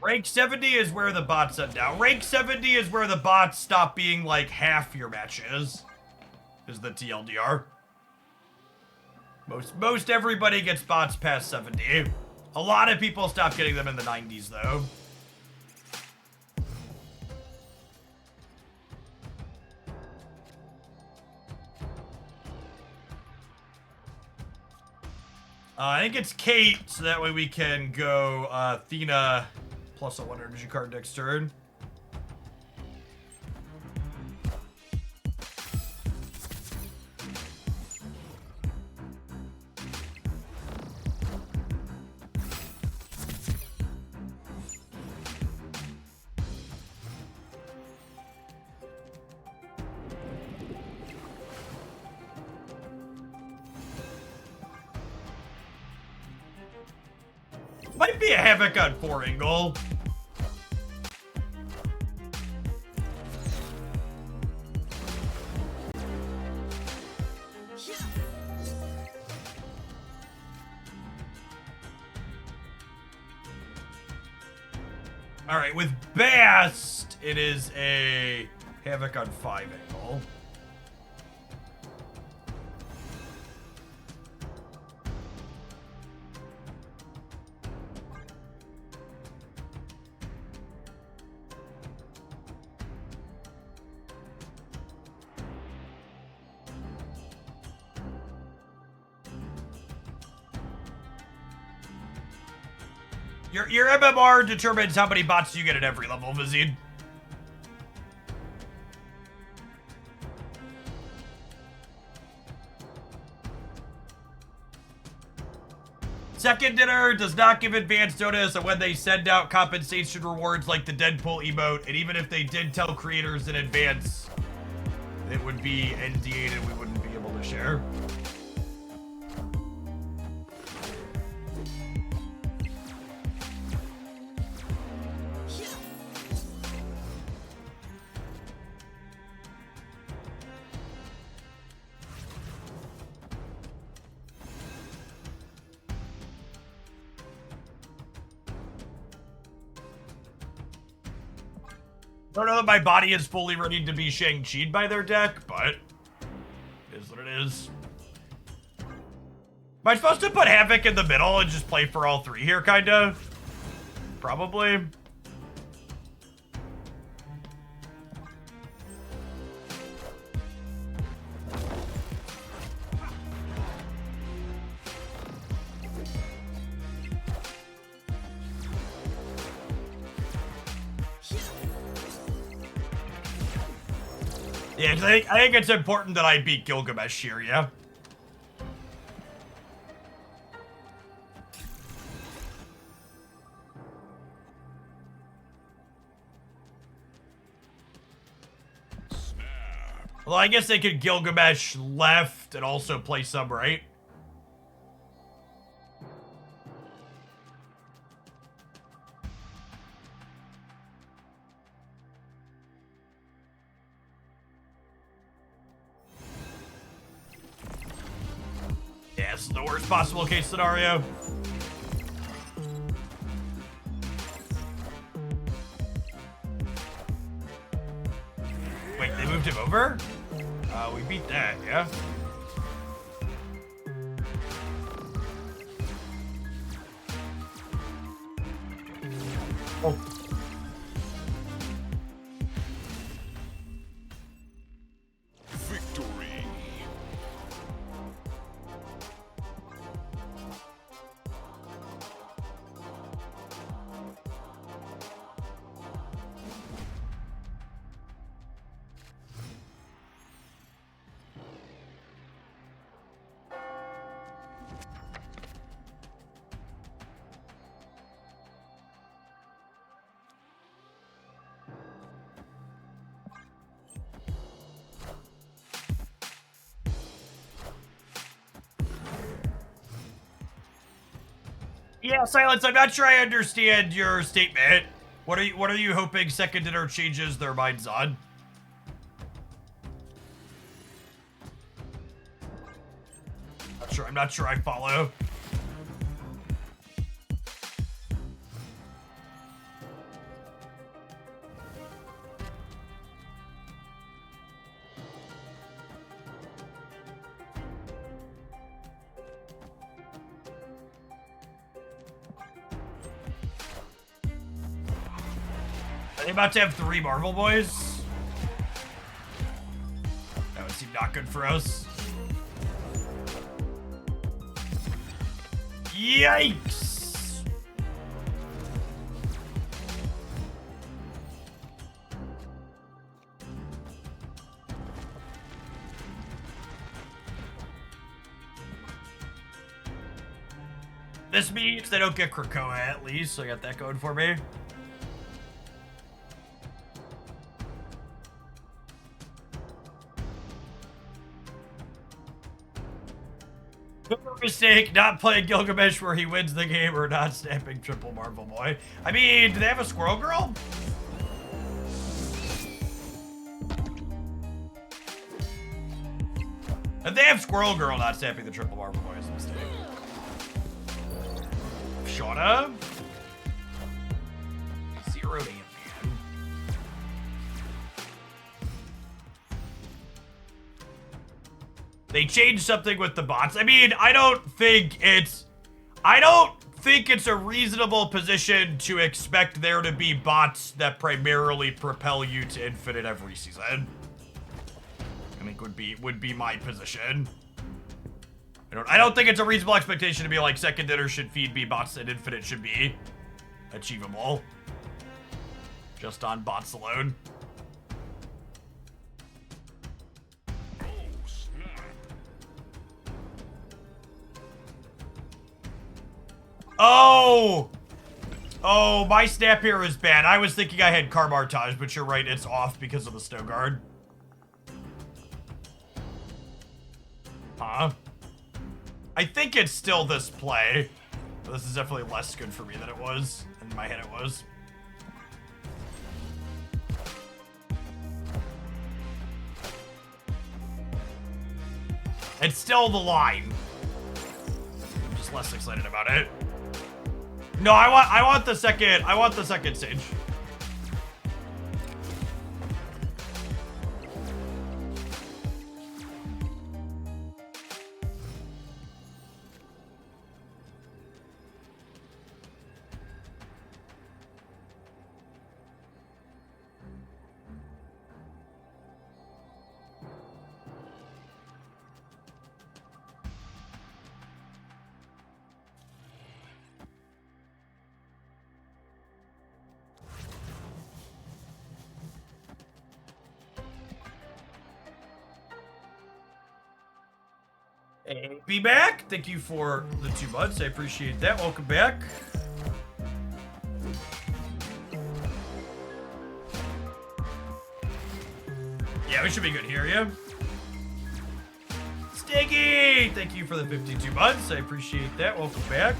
Rank 70 is where the bots end down. Rank 70 is where the bots stop being like half your matches. Is the TLDR. Most everybody gets bots past 70. A lot of people stop getting them in the 90s though. I think it's Kate, so that way we can go Athena plus a 1 energy card next turn. Might be a Havoc on 4 angle. All right, with Bast, it is a Havoc on 5 angle. Your MMR determines how many bots you get at every level, Vizid. Second dinner does not give advance notice of when they send out compensation rewards like the Deadpool emote, and even if they did tell creators in advance, it would be NDA'd and we wouldn't be able to share. I don't know that my body is fully ready to be Shang-Chi'd by their deck, but it is what it is. Am I supposed to put Havoc in the middle and just play for all 3 here, kind of? Probably. Yeah, I think it's important that I beat Gilgamesh here, yeah? Well, I guess they could Gilgamesh left and also play some right. Yeah, this is the worst possible case scenario. Wait, they moved him over? We beat that, yeah? Oh. Victory. Yeah, Silence, I'm not sure I understand your statement. What are you hoping Second Dinner changes their minds on? I'm not sure I follow. Are they about to have 3 Marvel boys? That would seem not good for us. Yikes! This means they don't get Krakoa at least, so I got that going for me. Mistake not playing Gilgamesh where he wins the game or not snapping triple Marvel Boy. I mean, do they have a Squirrel Girl? If they have Squirrel Girl, not snapping the triple Marvel Boy is a mistake. Shauna? 0 damn, man. They changed something with the bots. I mean, I don't think it's a reasonable position to expect there to be bots that primarily propel you to infinite every season. I think would be my position. I don't think it's a reasonable expectation to be like second dinner should feed me bots and infinite should be achievable. Just on bots alone. Oh! Oh, my snap here is bad. I was thinking I had Carmartage, but you're right, it's off because of the Snow Guard. Huh? I think it's still this play. But this is definitely less good for me than it was. In my head it was. It's still the line. I'm just less excited about it. No, I want the second stage. Be back. Thank you for the 2 months. I appreciate that. Welcome back. Yeah, we should be good here, yeah? Stiggy! Thank you for the 52 months. I appreciate that. Welcome back.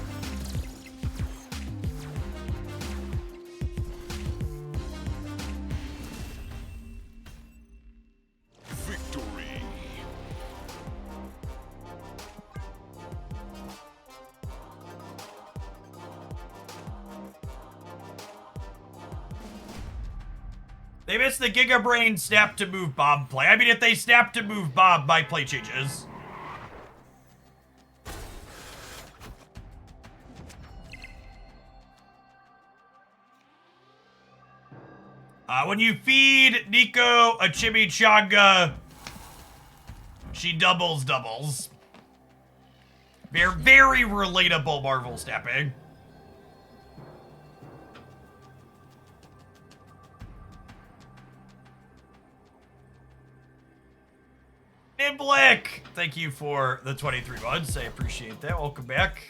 They missed the Giga Brain snap to move Bob play. I mean, if they snap to move Bob, my play changes. When you feed Nico a chimichanga, she doubles. Very, very relatable Marvel snapping. Niblick! Thank you for the 23 months. I appreciate that. Welcome back.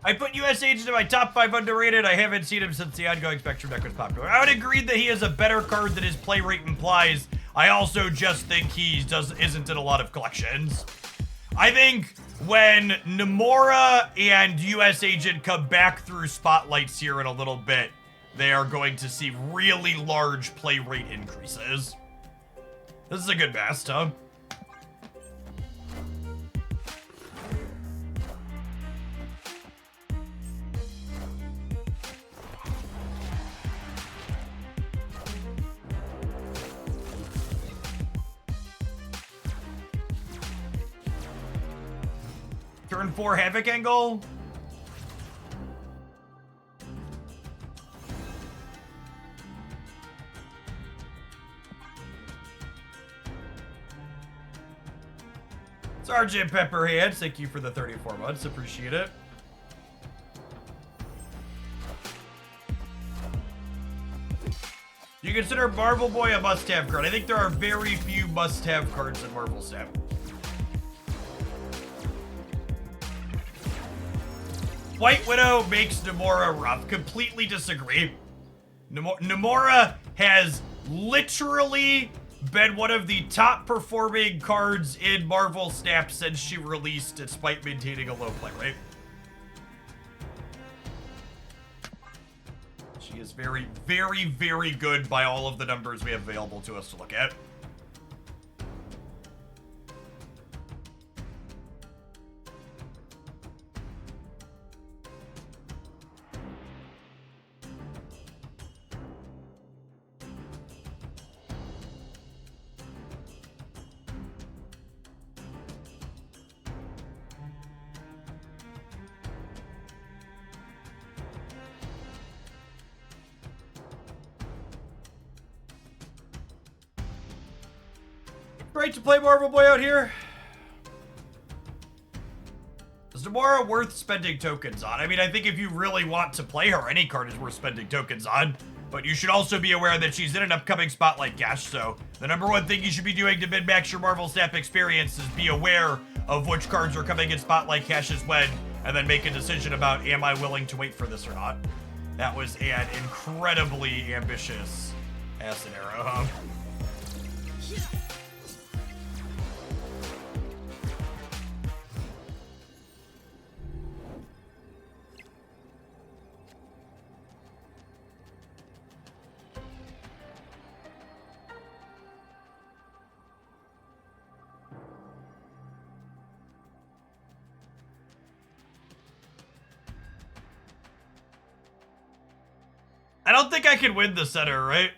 I put US Agent in my top 5 underrated. I haven't seen him since the ongoing Spectrum deck was popular. I would agree that he is a better card than his play rate implies. I also just think he isn't in a lot of collections. I think when Nomura and US Agent come back through spotlights here in a little bit, they are going to see really large play rate increases. This is a good Bast, huh? Turn 4 Havoc angle. Sergeant Pepperhead, thank you for the 34 months. Appreciate it. Do you consider Marvel Boy a must-have card? I think there are very few must-have cards in Marvel Snap. White Widow makes Namora rough. Completely disagree. Namora has literally been one of the top performing cards in Marvel Snap since she released, despite maintaining a low play rate. She is very, very, very good by all of the numbers we have available to us to look at. Great to play Marvel Boy out here. Is Namora worth spending tokens on? I mean, I think if you really want to play her, any card is worth spending tokens on. But you should also be aware that she's in an upcoming Spotlight Cash, so the number one thing you should be doing to min-max your Marvel Snap experience is be aware of which cards are coming in Spotlight Caches when, and then make a decision about, am I willing to wait for this or not? That was an incredibly ambitious acid arrow, huh? I don't think I can win the center, right?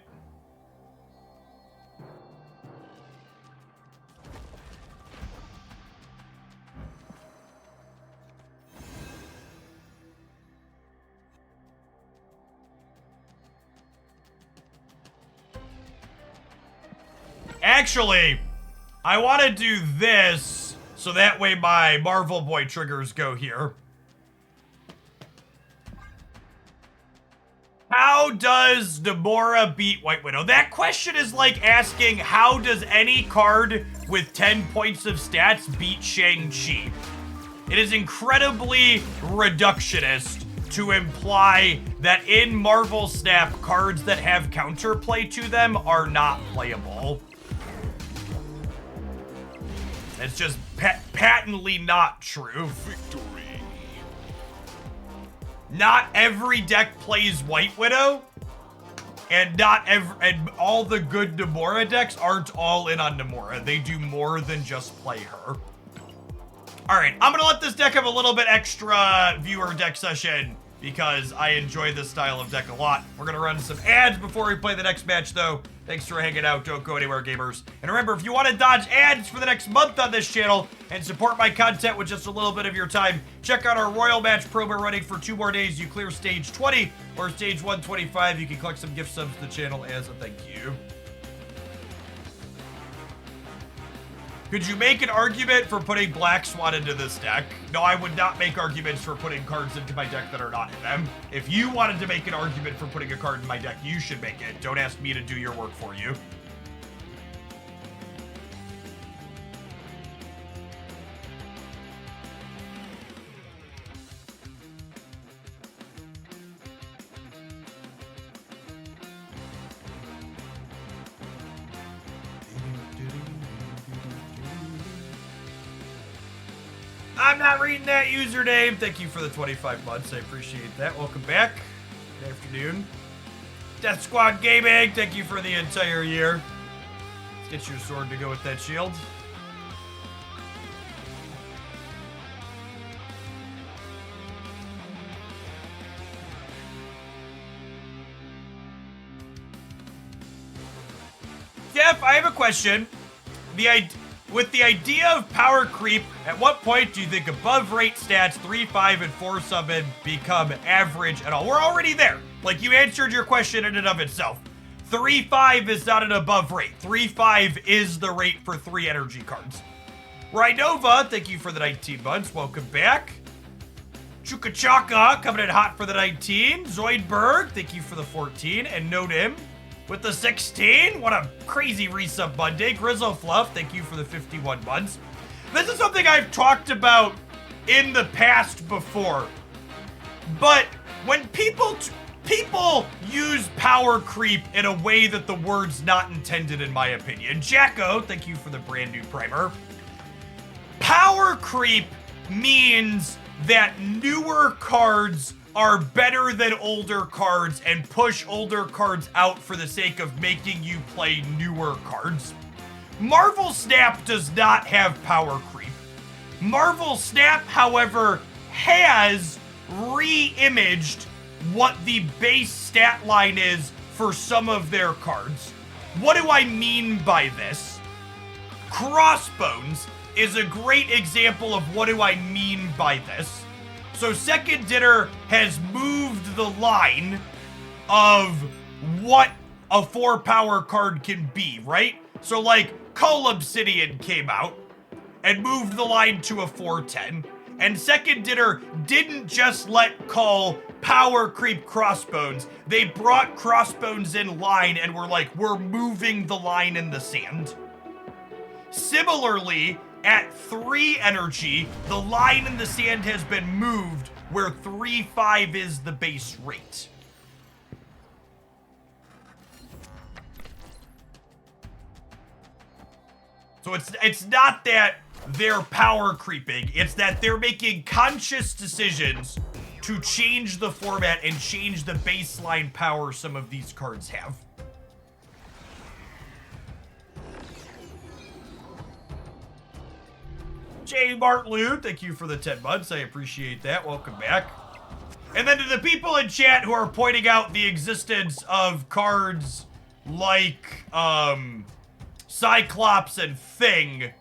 Actually, I want to do this so that way my Marvel Boy triggers go here. How does Namora beat White Widow? That question is like asking, how does any card with 10 points of stats beat Shang-Chi? It is incredibly reductionist to imply that in Marvel Snap, cards that have counterplay to them are not playable. It's just patently not true. Victory. Not every deck plays White Widow, and and all the good Namora decks aren't all in on Namora. They do more than just play her. All right, I'm gonna let this deck have a little bit extra viewer deck session because I enjoy this style of deck a lot. We're gonna run some ads before we play the next match, though. Thanks for hanging out. Don't go anywhere, gamers. And remember, if you want to dodge ads for the next month on this channel and support my content with just a little bit of your time, check out our Royal Match promo running for 2 more days. You clear stage 20 or stage 125. You can collect some gift subs to the channel as a thank you. Could you make an argument for putting Black Swan into this deck? No, I would not make arguments for putting cards into my deck that are not in them. If you wanted to make an argument for putting a card in my deck, you should make it. Don't ask me to do your work for you. I'm not reading that username. Thank you for the 25 months. I appreciate that. Welcome back. Good afternoon. Death Squad Gaming. Thank you for the entire year. Let's get your sword to go with that shield. Jeff, I have a question. with the idea of power creep, at what point do you think above rate stats 3, 5, and 4 summon become average at all? We're already there. Like, you answered your question in and of itself. 3, 5 is not an above rate. 3, 5 is the rate for 3 energy cards. Rhinova, thank you for the 19 months. Welcome back. Chuka Chaka coming in hot for the 19. Zoidberg, thank you for the 14. And note him with the 16. What a crazy resub Monday. Grizzle Fluff, thank you for the 51 months. This is something I've talked about in the past before. But when people use power creep in a way that the word's not intended, in my opinion. Jacko, thank you for the brand new primer. Power creep means that newer cards are better than older cards and push older cards out for the sake of making you play newer cards. Marvel Snap does not have power creep. Marvel Snap, however, has re-imaged what the base stat line is for some of their cards. What do I mean by this? Crossbones is a great example of what do I mean by this. So Second Dinner has moved the line of what a 4 power card can be, right? So like Cull Obsidian came out and moved the line to a 4/10. And Second Dinner didn't just let Cull power creep Crossbones. They brought Crossbones in line and were like, we're moving the line in the sand. Similarly, at 3 energy, the line in the sand has been moved where 3/5 is the base rate. So it's not that they're power creeping, it's that they're making conscious decisions to change the format and change the baseline power some of these cards have. J. Martlew, thank you for the 10 months. I appreciate that. Welcome back. And then to the people in chat who are pointing out the existence of cards like Cyclops and Thing,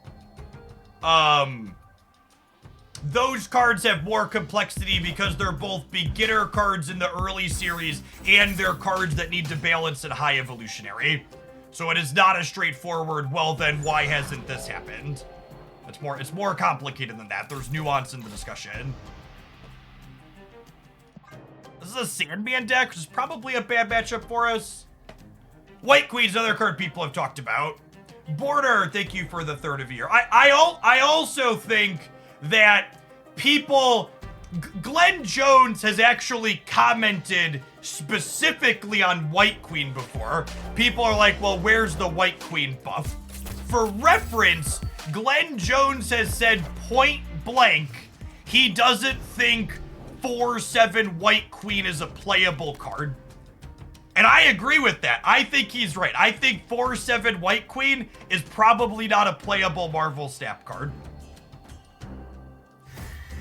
those cards have more complexity because they're both beginner cards in the early series and they're cards that need to balance at high evolutionary. So it is not a straightforward, well then why hasn't this happened? It's more complicated than that. There's nuance in the discussion. This is a Sandman deck, which is probably a bad matchup for us. White Queen's another card people have talked about. Border, thank you for the third of year. I also think that people... Glenn Jones has actually commented specifically on White Queen before. People are like, well, where's the White Queen buff? For reference, Glenn Jones has said point blank he doesn't think 4/7 White Queen is a playable card. And I agree with that. I think he's right. I think 4/7 White Queen is probably not a playable Marvel Snap card.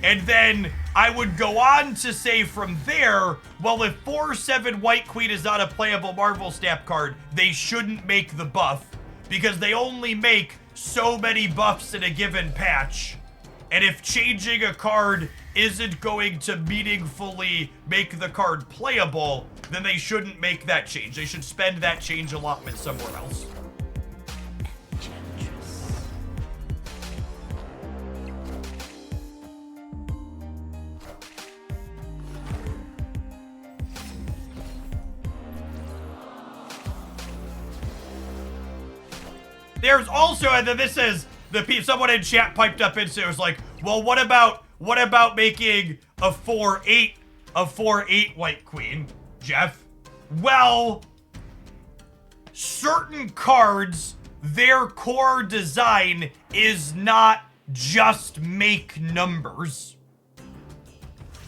And then I would go on to say from there, well, if 4/7 White Queen is not a playable Marvel Snap card, they shouldn't make the buff because they only make so many buffs in a given patch. And if changing a card isn't going to meaningfully make the card playable, then they shouldn't make that change. They should spend that change allotment somewhere else. There's also, and then this is someone in chat piped up into it was like, well, what about making a 4/8 White Queen, Jeff? Well, certain cards, their core design is not just make numbers.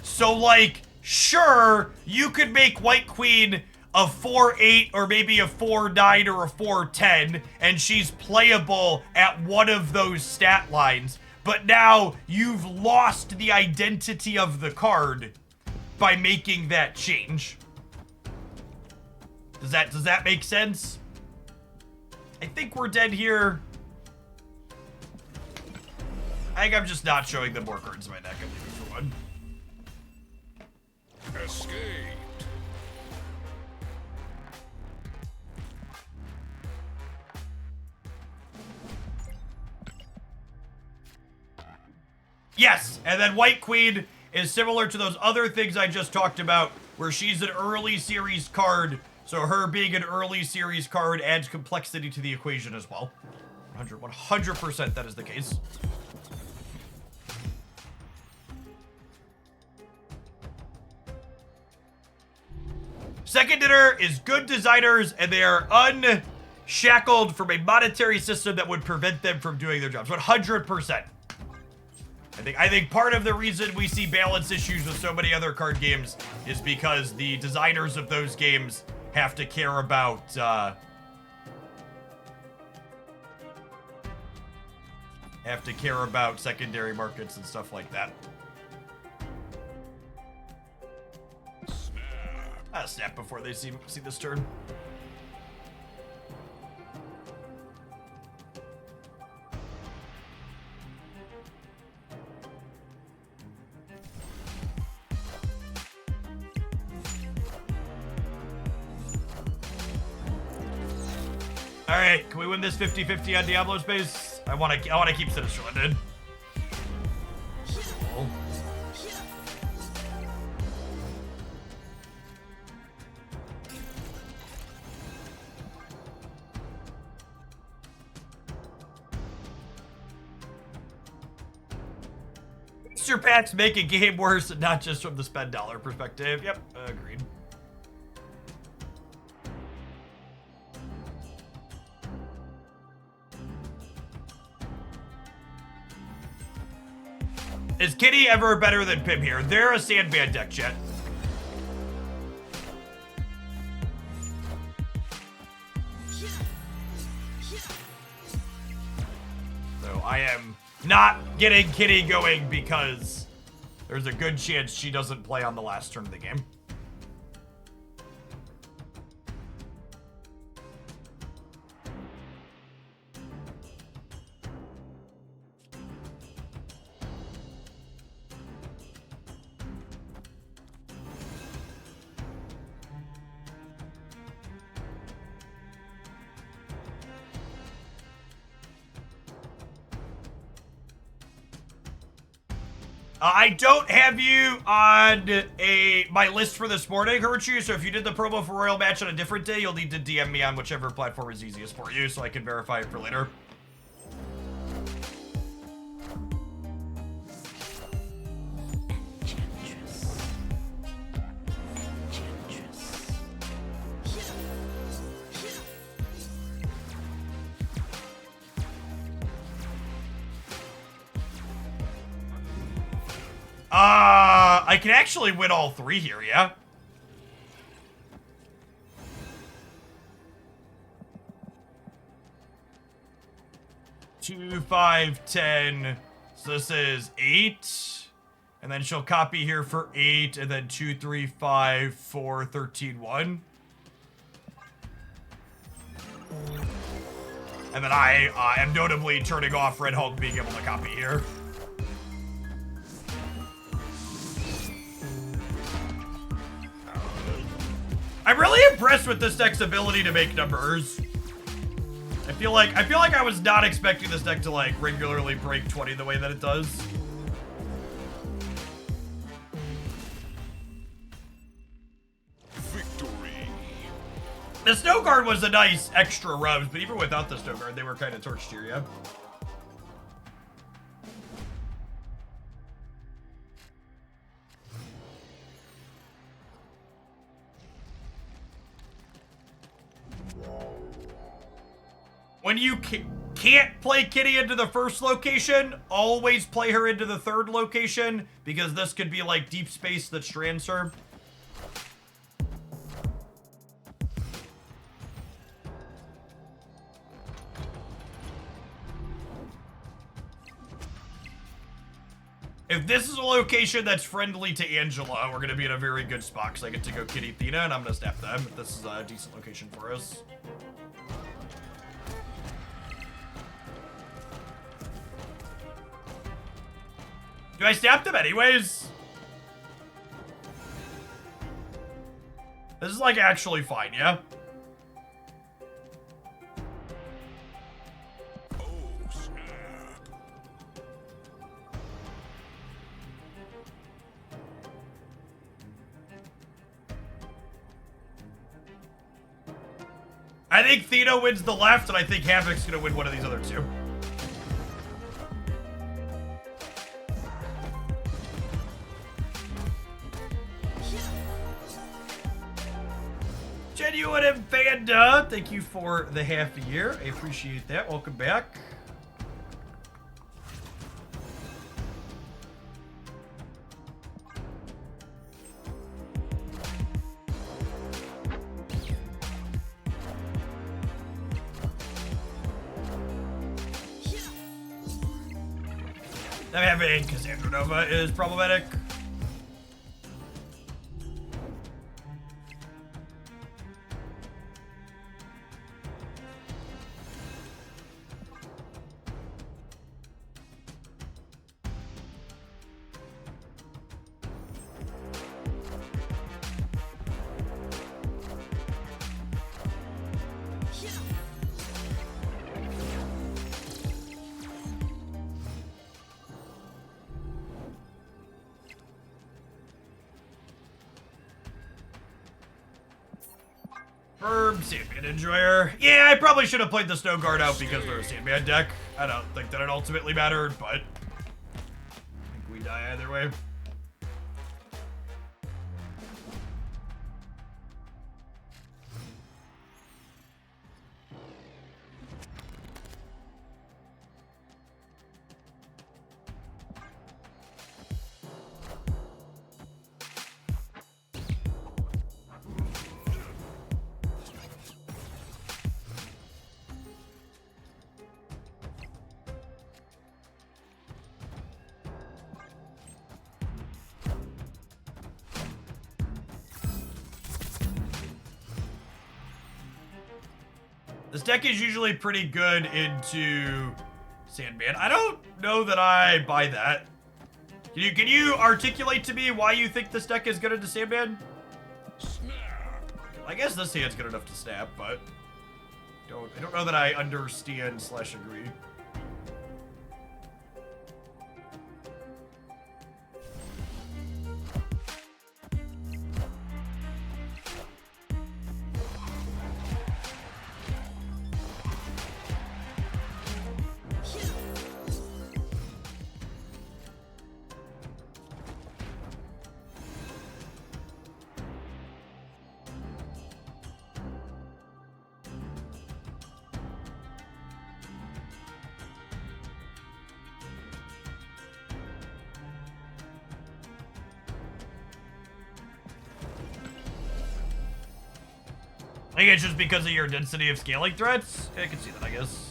So like, sure, you could make White Queen a 4/8 or maybe a 4/9 or a 4/10, and she's playable at one of those stat lines. But now you've lost the identity of the card by making that change. Does that make sense? I think we're dead here. I think I'm just not showing them more cards in my deck. I'm leaving for one. Escaped. Yes, and then White Queen is similar to those other things I just talked about, where she's an early series card, so her being an early series card adds complexity to the equation as well. 100% that is the case. Second Dinner is good designers, and they are unshackled from a monetary system that would prevent them from doing their jobs. 100%. I think part of the reason we see balance issues with so many other card games is because the designers of those games have to care about secondary markets and stuff like that. Snap before they see this turn. All right, can we win this 50-50 on Diablo space? I want to keep Sinister London. Cool. Extra packs make a game worse, and not just from the spend dollar perspective. Yep, agreed. Is Kitty ever better than Pim here? They're a Sandman deck, chat. So I am not getting Kitty going because there's a good chance she doesn't play on the last turn of the game. I don't have you on my list for this morning, Hurchu, so if you did the promo for Royal Match on a different day, you'll need to DM me on whichever platform is easiest for you so I can verify it for later. I can actually win all three here, yeah? Two, 5, 10. So this is 8. And then she'll copy here for 8. And then 2, 3, 5, 4, 13, 1. And then I am notably turning off Red Hulk being able to copy here. I'm really impressed with this deck's ability to make numbers. I feel like I was not expecting this deck to like regularly break 20 the way that it does. Victory. The Snow Guard was a nice extra rubs, but even without the Snow Guard, they were kind of torched here, yeah. When you can't play Kitty into the first location, always play her into the third location, because this could be like deep space that strands her. If this is a location that's friendly to Angela, we're going to be in a very good spot, because I get to go Kitty Athena, and I'm going to snap them if this is a decent location for us. Do I snap them anyways? This is like actually fine, yeah? I think Theta wins the left, and I think Havoc's gonna win one of these other two. Genuine and Panda, thank you for the half a year. I appreciate that. Welcome back. I'm having Cassandra Nova is problematic. Sandman Enjoyer. Yeah, I probably should have played the Snow Guard out because they're a Sandman deck. I don't think that it ultimately mattered, but I think we die either way. This deck is usually pretty good into Sandman. I don't know that I buy that. Can you articulate to me why you think this deck is good into Sandman? Snap. I guess this hand's good enough to snap, but I don't know that I understand / agree. I think it's just because of your density of scaling threats. Yeah, I can see that, I guess.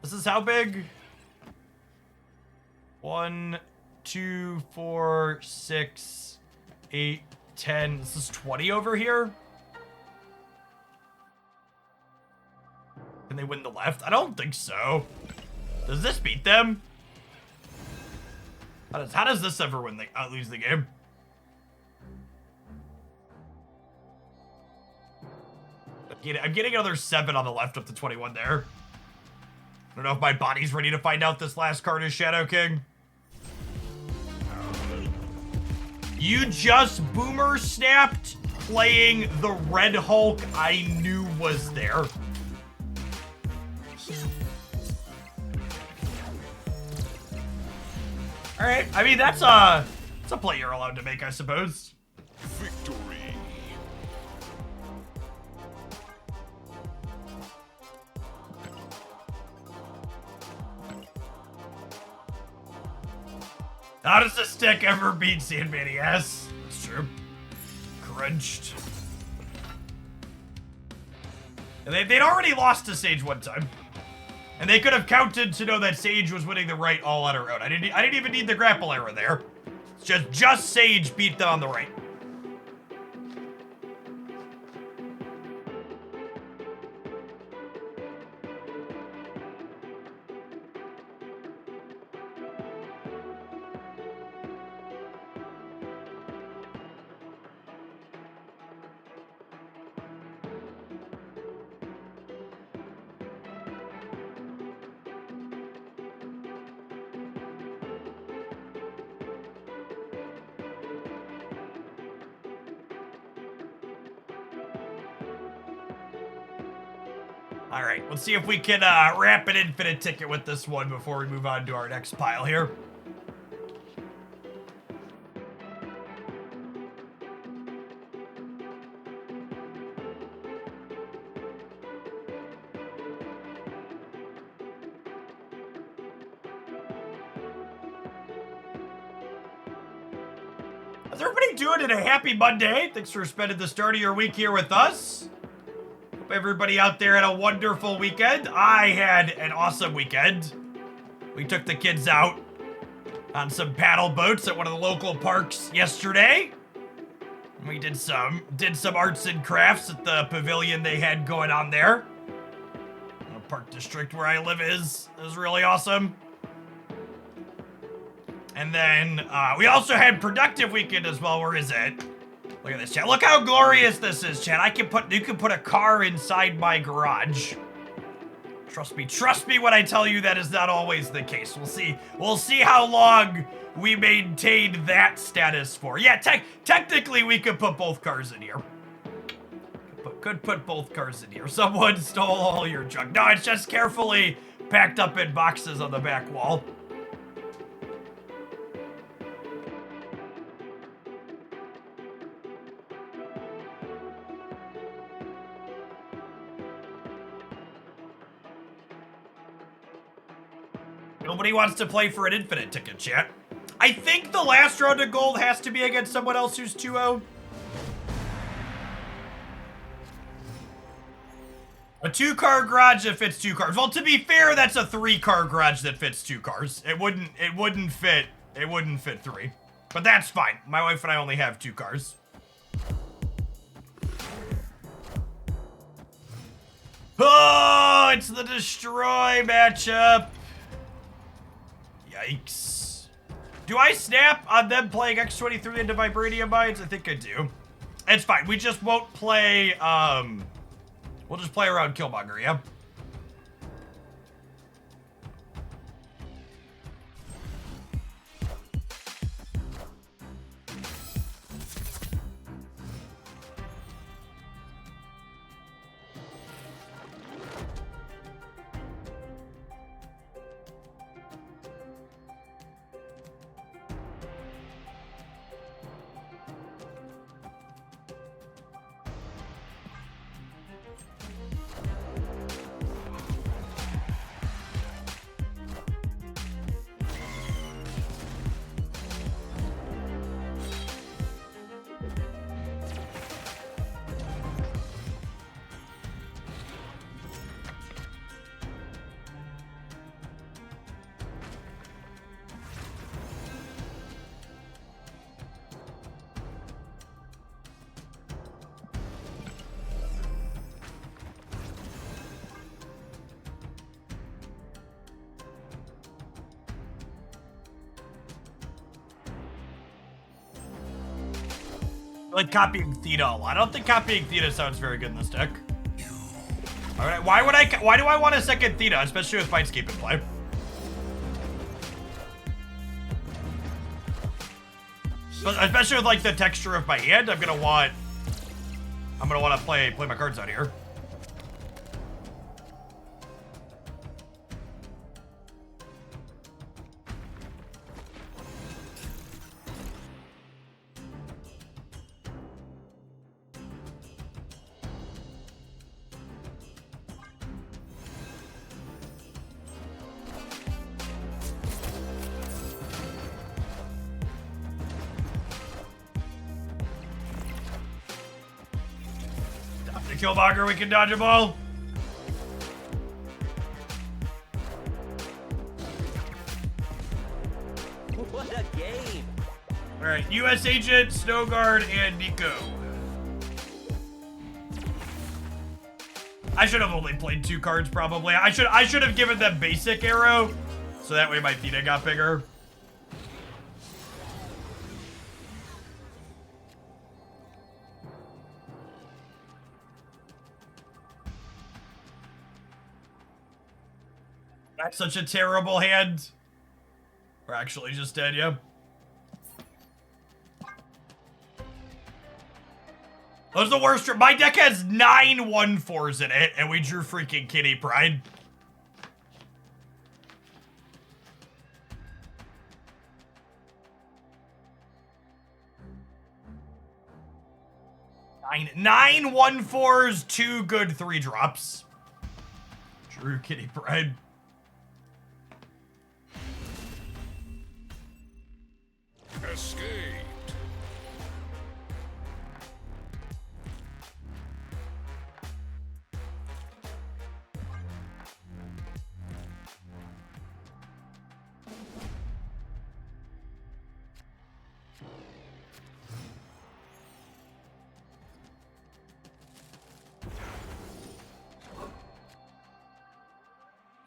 This is how big? 1, 2, 4, 6, 8, 10. This is 20 over here? Can they win the left? I don't think so. Does this beat them? How does this ever lose the game? I'm getting another 7 on the left up to 21 there. I don't know if my body's ready to find out this last card is Shadow King. You just boomer snapped playing the Red Hulk I knew was there. All right, I mean, that's a play you're allowed to make, I suppose. Victory. How does the stick ever beat Sandman? Yes, that's true. Crunched. And they'd already lost to Sage one time. And they could have counted to know that Sage was winning the right all on her own. I didn't even need the grapple error there. It's just Sage beat them on the right. All right, let's see if we can wrap an infinite ticket with this one before we move on to our next pile here. How's everybody doing today? Happy Monday. Thanks for spending the start of your week here with us. Hope everybody out there had a wonderful weekend. I had an awesome weekend. We took the kids out on some paddle boats at one of the local parks yesterday. We did some arts and crafts at the pavilion they had going on there. The park district where I live is really awesome. And then we also had productive weekend as well. Where is it? Look at this, chat. Look how glorious this is, chat. You can put a car inside my garage. Trust me when I tell you that is not always the case. We'll see how long we maintain that status for. Yeah, technically we could put both cars in here. Could put both cars in here. Someone stole all your junk. No, it's just carefully packed up in boxes on the back wall. Nobody wants to play for an infinite ticket, chat. I think the last round of gold has to be against someone else who's 2-0. A 2-car garage that fits 2 cars. Well, to be fair, that's a 3-car garage that fits 2 cars. It wouldn't fit 3. But that's fine. My wife and I only have 2 cars. Oh, it's the destroy matchup. Yikes. Do I snap on them playing X23 into Vibranium Mines? I think I do. It's fine. We just won't play, we'll just play around Killmonger, yeah? Like copying Theta a lot. I don't think copying Theta sounds very good in this deck. All right, why do I want a second Theta, especially with Mindscape in play? Especially with like the texture of my hand, I'm gonna want to play my cards out here. Killmonger, we can dodge a ball. What a game! All right, U.S. Agent, Snowguard, and Nico. I should have only played 2 cards, probably. I should have given them basic arrow, so that way my Theta got bigger. That's such a terrible hand. We're actually just dead, yeah. Those are the worst. My deck has 9 1/4s in it, and we drew freaking Kitty Pride. Nine 1/4s, 2 good 3 drops. Drew Kitty Pride. Escaped.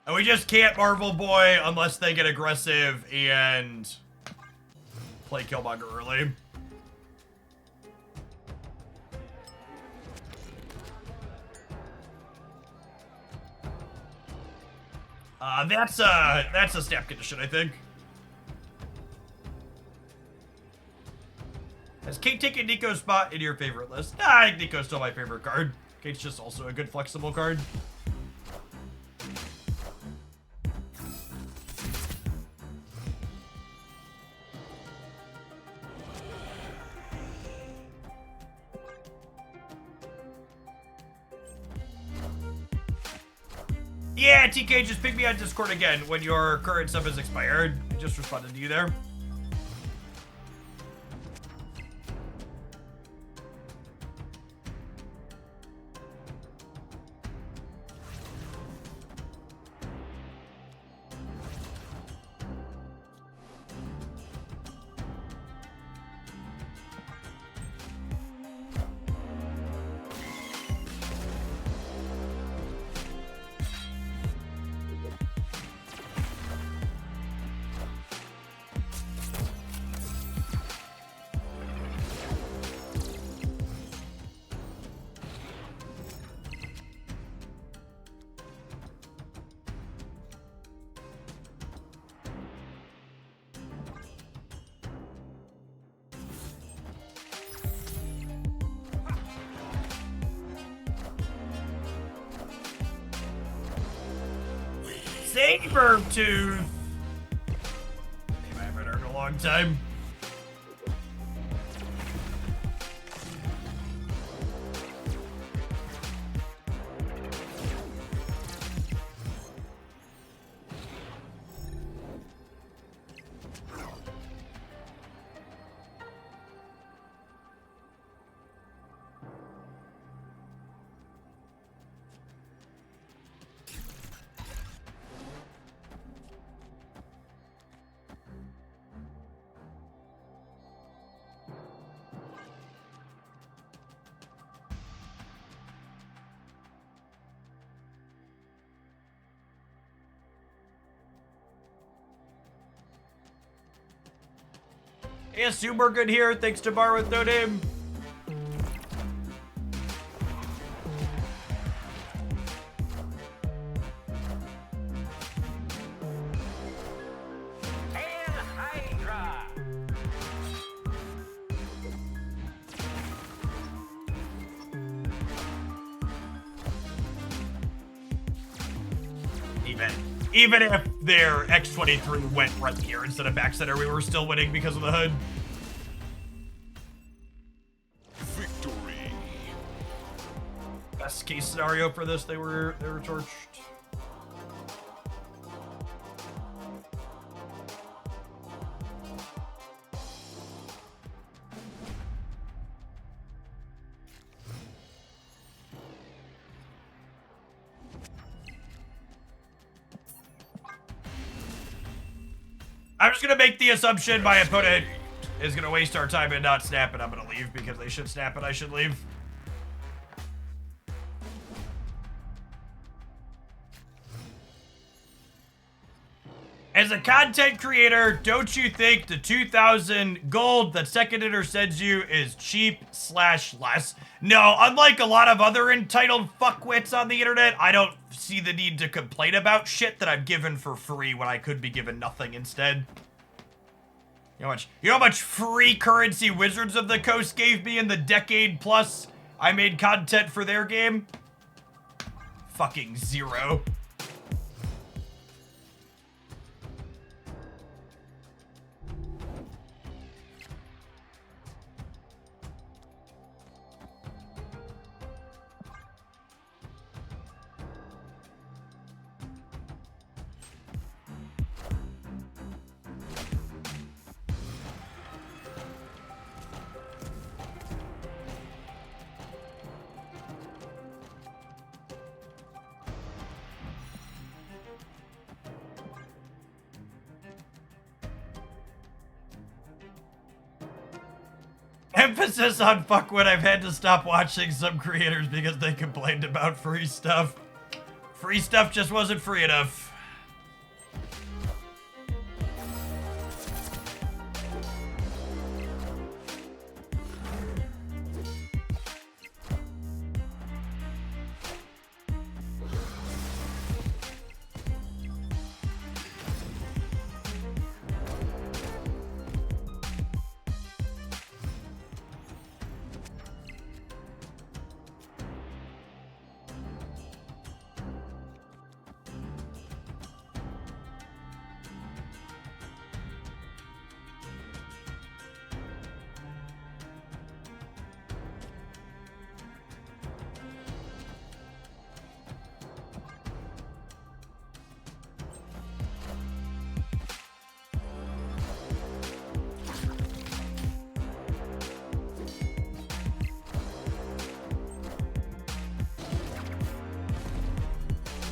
And we just can't Marvel Boy unless they get aggressive and play Killmonger early. That's a snap condition, I think. Has Kate taken Nico's spot in your favorite list? Nah, I think Nico's still my favorite card. Kate's just also a good flexible card. Yeah, TK, just ping me on Discord again when your current sub is expired. I just responded to you there. Sabertooth! Name I haven't heard in a long time. Yeah, super good here. Thanks to Bar with no name. Even if their X-23 went right here instead of back center, we were still winning because of the hood. Victory. Best case scenario for this, they were torched. I'm just gonna make the assumption my opponent is gonna waste our time and not snap, and I'm gonna leave because they should snap and I should leave. As a content creator, don't you think the 2,000 gold that Second Inner sends you is cheap/less? No, unlike a lot of other entitled fuckwits on the internet, I don't see the need to complain about shit that I'm given for free when I could be given nothing instead. You know how much free currency Wizards of the Coast gave me in the decade plus I made content for their game? Fucking zero. Emphasis on fuckwit. I've had to stop watching some creators because they complained about free stuff. Free stuff just wasn't free enough.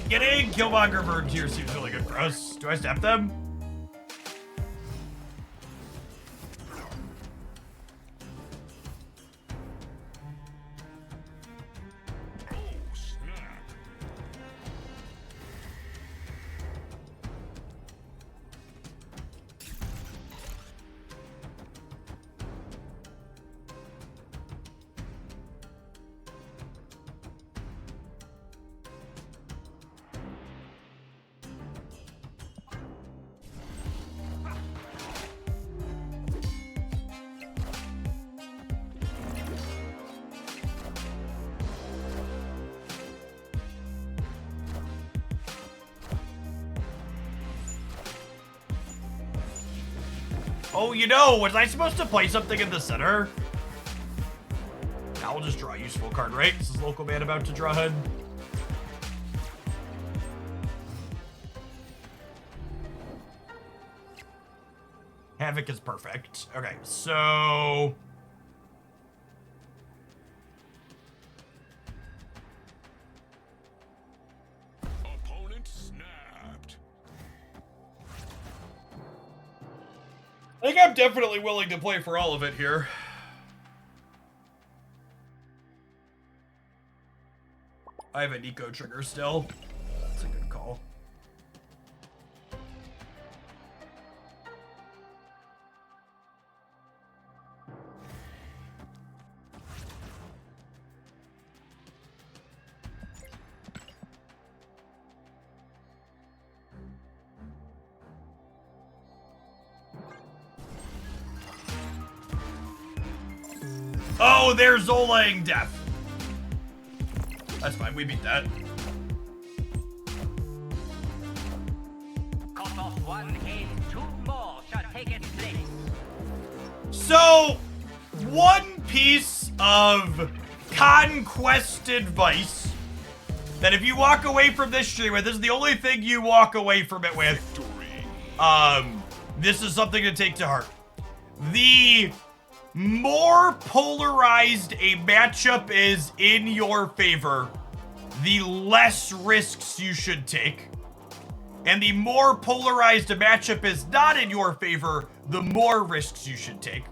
Getting Killmonger birds here seems really good for us. Do I step them? Oh, snap. Oh, you know, was I supposed to play something in the center? Now we'll just draw a useful card, right? This is local man about to draw HUD. Havoc is perfect. Okay, so... Opponent snapped. I think I'm definitely willing to play for all of it here. I have a Nico trigger still. That's a good call. Oh, there's Zolang Death. That's fine, we beat that. taketh place. So, one piece of Conquest advice that if you walk away from this stream with, this is the only thing you walk away from it with. This is something to take to heart. The more polarized a matchup is in your favor, the less risks you should take. And the more polarized a matchup is not in your favor, the more risks you should take.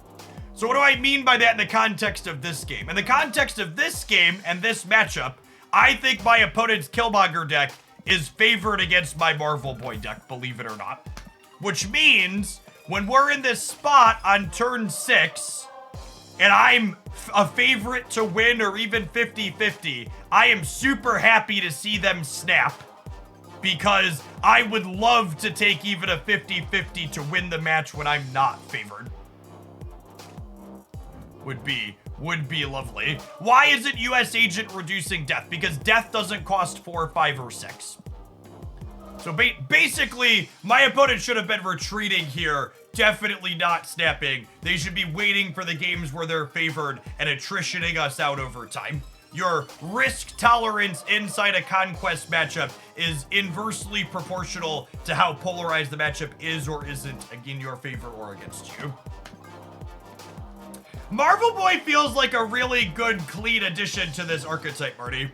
So what do I mean by that in the context of this game? In the context of this game and this matchup, I think my opponent's Killmonger deck is favored against my Marvel Boy deck, believe it or not. Which means when we're in this spot on turn 6, and I'm a favorite to win or even 50-50, I am super happy to see them snap. Because I would love to take even a 50-50 to win the match when I'm not favored. Would be lovely. Why isn't US Agent reducing death? Because death doesn't cost 4, 5, or 6. So basically, my opponent should have been retreating here. Definitely not snapping. They should be waiting for the games where they're favored and attritioning us out over time. Your risk tolerance inside a Conquest matchup is inversely proportional to how polarized the matchup is or isn't in your favor or against you. Marvel Boy feels like a really good, clean addition to this archetype, Marty.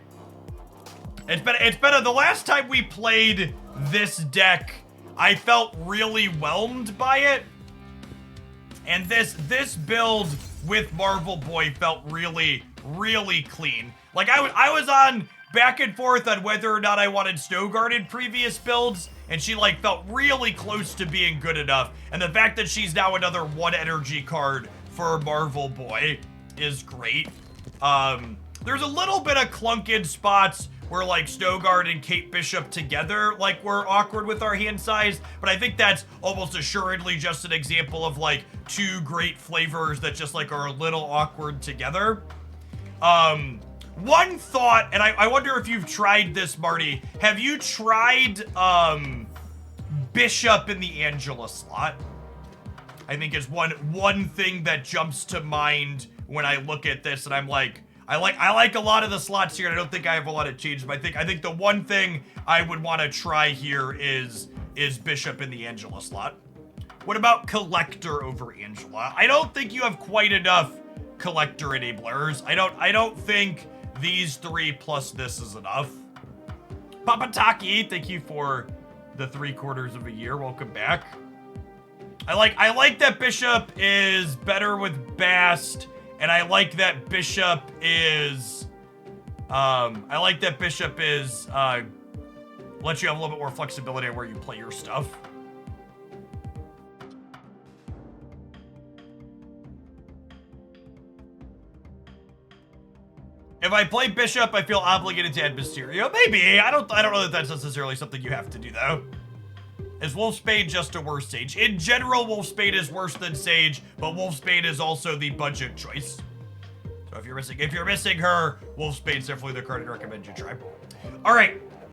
It's been the last time we played this deck, I felt really whelmed by it. And this build with Marvel Boy felt really clean. Like I was on back and forth on whether or not I wanted Snowguard in previous builds, and she like felt really close to being good enough. And the fact that she's now another 1 energy card for Marvel Boy is great. There's a little bit of clunk in spots where like Snowguard and Kate Bishop together like we're awkward with our hand size, but I think that's almost assuredly just an example of like 2 great flavors that just like are a little awkward together. One thought, and I wonder if you've tried this, Marty. Have you tried Bishop in the Angela slot? I think is one thing that jumps to mind when I look at this, and I'm like, I like a lot of the slots here, and I don't think I have a lot of changes, but I think the one thing I would want to try here is Bishop in the Angela slot. What about Collector over Angela? I don't think you have quite enough Collector enablers. I don't think these 3 plus this is enough. Papataki, thank you for the 3/4 of a year. Welcome back. I like that Bishop is better with Bast, and I like that Bishop is lets you have a little bit more flexibility on where you play your stuff. If I play Bishop, I feel obligated to add Mysterio. Maybe. I don't know that that's necessarily something you have to do, though. Is Wolfsbane just a worse Sage? In general, Wolfsbane is worse than Sage, but Wolfsbane is also the budget choice. So if you're missing her, Wolfsbane's definitely the card I'd recommend you try. All right.